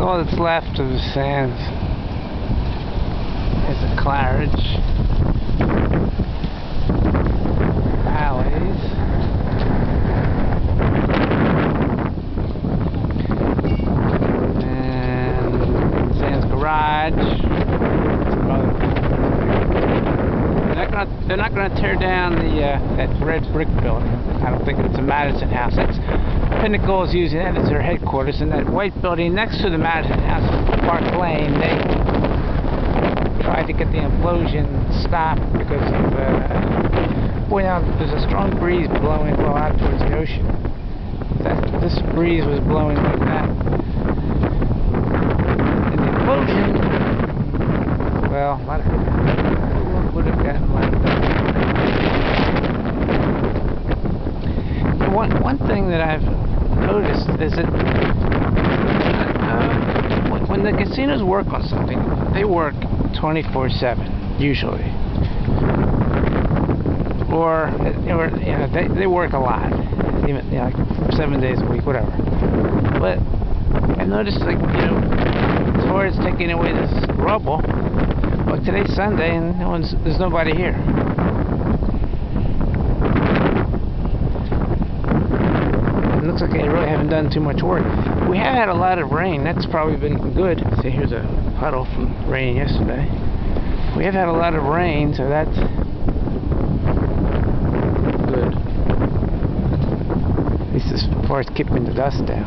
all that's left of the sands is the Claridge alleys. And Sands Garage. They're not going to tear down the that red brick building. I don't think it's a Madison house. That's Pinnacle is using that as their headquarters, and that white building next to the Madison house, Park Lane, they tried to get the implosion stopped because of boy, now there's a strong breeze blowing well out towards the ocean. This breeze was blowing like that, and the implosion, well, a lot of people would have gotten left up. One thing that I've noticed is that when the casinos work on something, they work 24/7 usually, or you know, they work a lot, even like 7 days a week, whatever. But I've noticed, like, you know, as far as taking away this rubble, well, today's Sunday and there's nobody here. It looks like they really haven't done too much work. We have had a lot of rain. That's probably been good. See, here's a puddle from rain yesterday. We have had a lot of rain, so that's good. At least as far as keeping the dust down.